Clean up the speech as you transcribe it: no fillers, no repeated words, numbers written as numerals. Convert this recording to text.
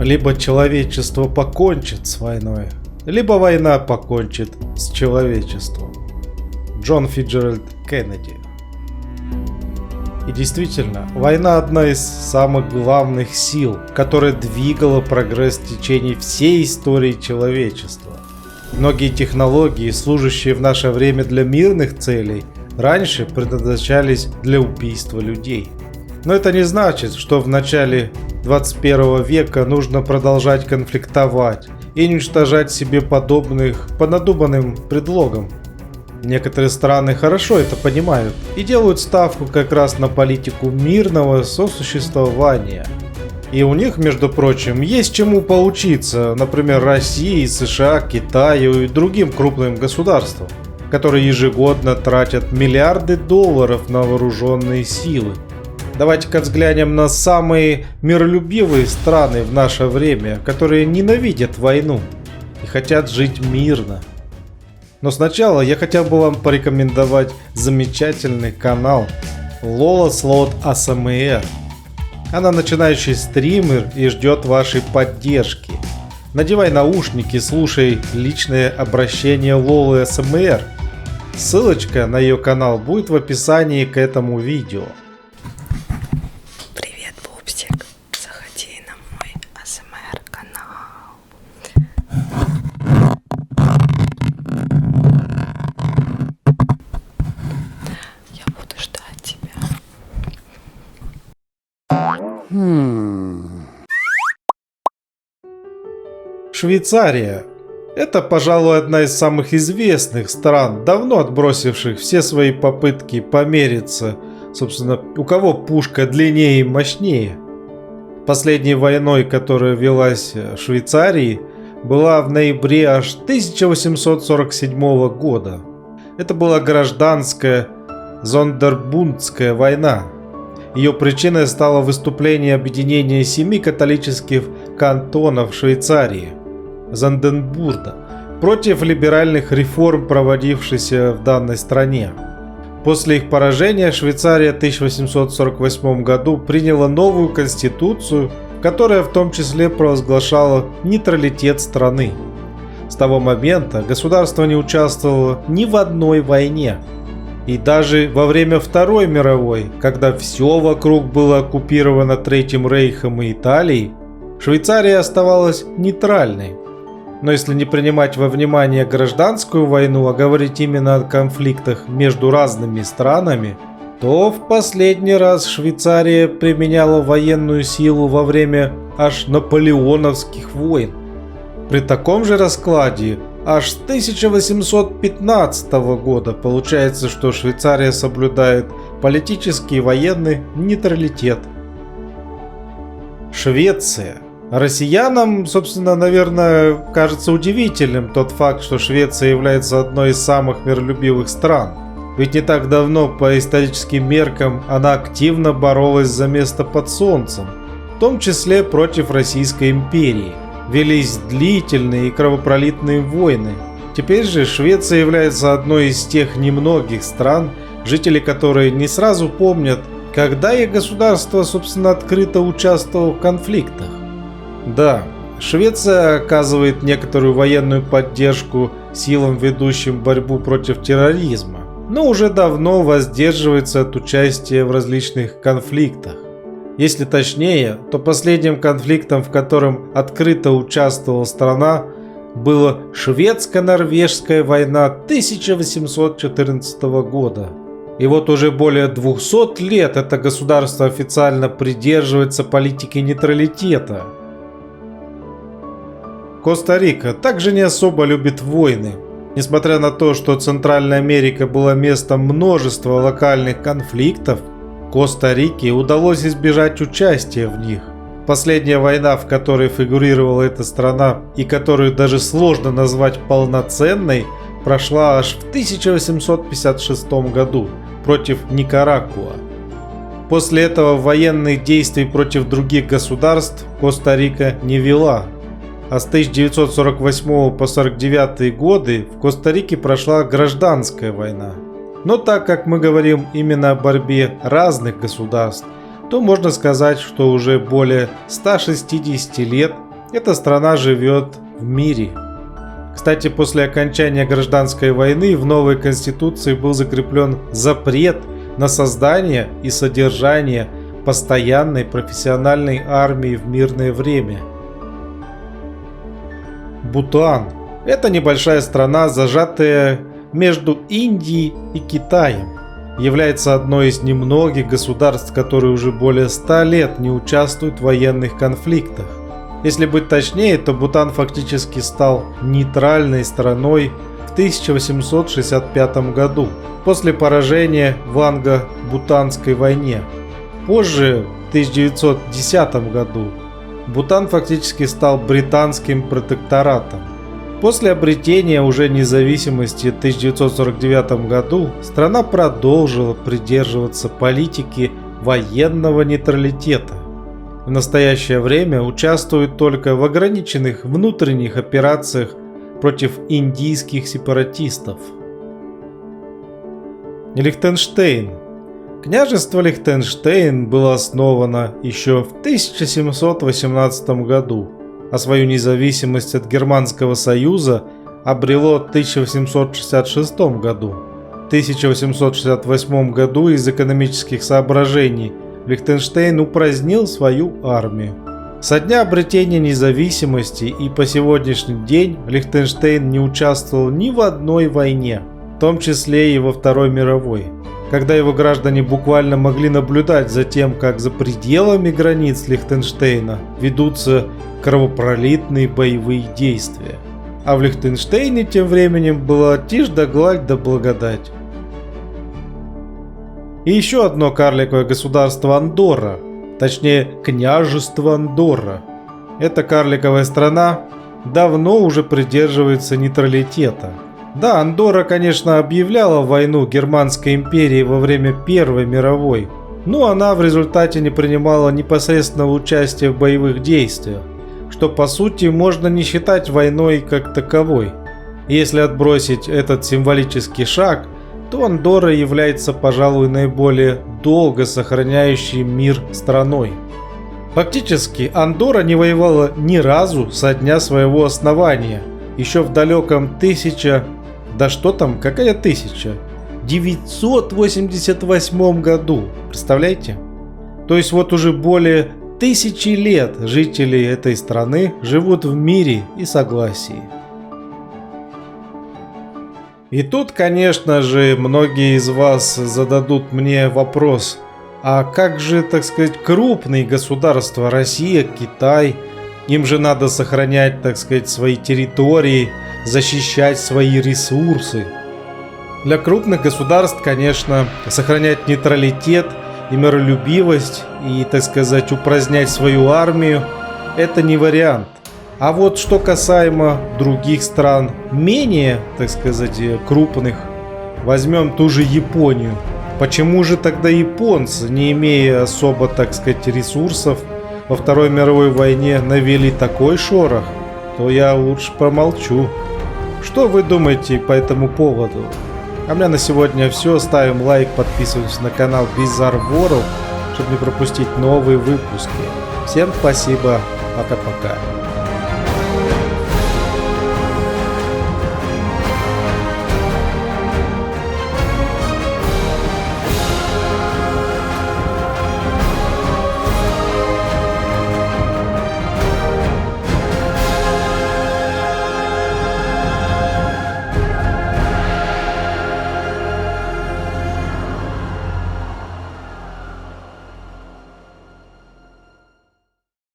Либо человечество покончит с войной, либо война покончит с человечеством. Джон Фицджеральд Кеннеди. И действительно, война одна из самых главных сил, которая двигала прогресс в течение всей истории человечества. Многие технологии, служащие в наше время для мирных целей, раньше предназначались для убийства людей. Но это не значит, что в начале 21 века нужно продолжать конфликтовать и уничтожать себе подобных по надуманным предлогам. Некоторые страны хорошо это понимают и делают ставку как раз на политику мирного сосуществования. И у них, между прочим, есть чему поучиться, например, России, США, Китаю и другим крупным государствам, которые ежегодно тратят миллиарды долларов на вооруженные силы. Давайте-ка взглянем на самые миролюбивые страны в наше время, которые ненавидят войну и хотят жить мирно. Но сначала я хотел бы вам порекомендовать замечательный канал Lola Slot ASMR. Она начинающий стример и ждет вашей поддержки. Надевай наушники, слушай личное обращение Лолы ASMR. Ссылочка на ее канал будет в описании к этому видео. Привет, пупсик. Заходи на мой ASMR канал. Я буду ждать тебя. Швейцария. Это, пожалуй, одна из самых известных стран, давно отбросивших все свои попытки помериться, собственно, у кого пушка длиннее и мощнее. Последней войной, которая велась в Швейцарии, была в ноябре аж 1847 года. Это была гражданская Зондербундская война. Ее причиной стало выступление объединения 7 католических кантонов Швейцарии, Зонденбурда, против либеральных реформ, проводившихся в данной стране. После их поражения Швейцария в 1848 году приняла новую конституцию, которая в том числе провозглашала нейтралитет страны. С того момента государство не участвовало ни в одной войне. И даже во время Второй мировой, когда все вокруг было оккупировано Третьим Рейхом и Италией, Швейцария оставалась нейтральной. Но если не принимать во внимание гражданскую войну, а говорить именно о конфликтах между разными странами, то в последний раз Швейцария применяла военную силу во время аж наполеоновских войн. При таком же раскладе аж с 1815 года получается, что Швейцария соблюдает политический и военный нейтралитет. Швеция. Россиянам, собственно, наверное, кажется удивительным тот факт, что Швеция является одной из самых миролюбивых стран. Ведь не так давно по историческим меркам она активно боролась за место под солнцем, в том числе против Российской империи. Велись длительные и кровопролитные войны. Теперь же Швеция является одной из тех немногих стран, жители которой не сразу помнят, когда их государство, собственно, открыто участвовало в конфликтах. Да, Швеция оказывает некоторую военную поддержку силам, ведущим борьбу против терроризма, но уже давно воздерживается от участия в различных конфликтах. Если точнее, то последним конфликтом, в котором открыто участвовала страна, была шведско-норвежская война 1814 года. И вот уже более 200 лет это государство официально придерживается политики нейтралитета. Коста-Рика также не особо любит войны. Несмотря на то, что Центральная Америка была местом множества локальных конфликтов, Коста-Рике удалось избежать участия в них. Последняя война, в которой фигурировала эта страна и которую даже сложно назвать полноценной, прошла аж в 1856 году против Никарагуа. После этого военных действий против других государств Коста-Рика не вела. А с 1948 по 1949 годы в Коста-Рике прошла гражданская война. Но так как мы говорим именно о борьбе разных государств, то можно сказать, что уже более 160 лет эта страна живет в мире. Кстати, после окончания гражданской войны в новой конституции был закреплен запрет на создание и содержание постоянной профессиональной армии в мирное время. Бутан – это небольшая страна, зажатая между Индией и Китаем. Является одной из немногих государств, которые уже более 100 лет не участвуют в военных конфликтах. Если быть точнее, то Бутан фактически стал нейтральной страной в 1865 году, после поражения в Анго-Бутанской войне. Позже, в 1910 году, Бутан фактически стал британским протекторатом. После обретения уже независимости в 1949 году страна продолжила придерживаться политики военного нейтралитета. В настоящее время участвует только в ограниченных внутренних операциях против индийских сепаратистов. Лихтенштейн. Княжество Лихтенштейн было основано еще в 1718 году, а свою независимость от Германского Союза обрело в 1866 году. В 1868 году из экономических соображений Лихтенштейн упразднил свою армию. Со дня обретения независимости и по сегодняшний день Лихтенштейн не участвовал ни в одной войне, в том числе и во Второй мировой, когда его граждане буквально могли наблюдать за тем, как за пределами границ Лихтенштейна ведутся кровопролитные боевые действия. А в Лихтенштейне тем временем была тишь да гладь да благодать. И еще одно карликовое государство Андорра, точнее княжество Андорра. Эта карликовая страна давно уже придерживается нейтралитета. Да, Андорра, конечно, объявляла войну Германской империи во время Первой мировой, но она в результате не принимала непосредственного участия в боевых действиях, что по сути можно не считать войной как таковой. Если отбросить этот символический шаг, то Андорра является, пожалуй, наиболее долго сохраняющей мир страной. Фактически, Андорра не воевала ни разу со дня своего основания, еще в далеком 988 году, представляете? То есть вот уже более 1000 лет жители этой страны живут в мире и согласии. И тут, конечно же, многие из вас зададут мне вопрос, а как же, так сказать, крупные государства, Россия, Китай, им же надо сохранять, так сказать, свои территории, защищать свои ресурсы. Для крупных государств, конечно, сохранять нейтралитет и миролюбивость и, так сказать, упразднять свою армию – это не вариант. А вот что касаемо других стран, менее, так сказать, крупных, возьмем ту же Японию. Почему же тогда японцы, не имея особо, так сказать, ресурсов, во Второй мировой войне навели такой шорох, то я лучше промолчу. Что вы думаете по этому поводу? А у меня на сегодня все. Ставим лайк, подписываемся на канал Bizarre World, чтобы не пропустить новые выпуски. Всем спасибо, пока-пока.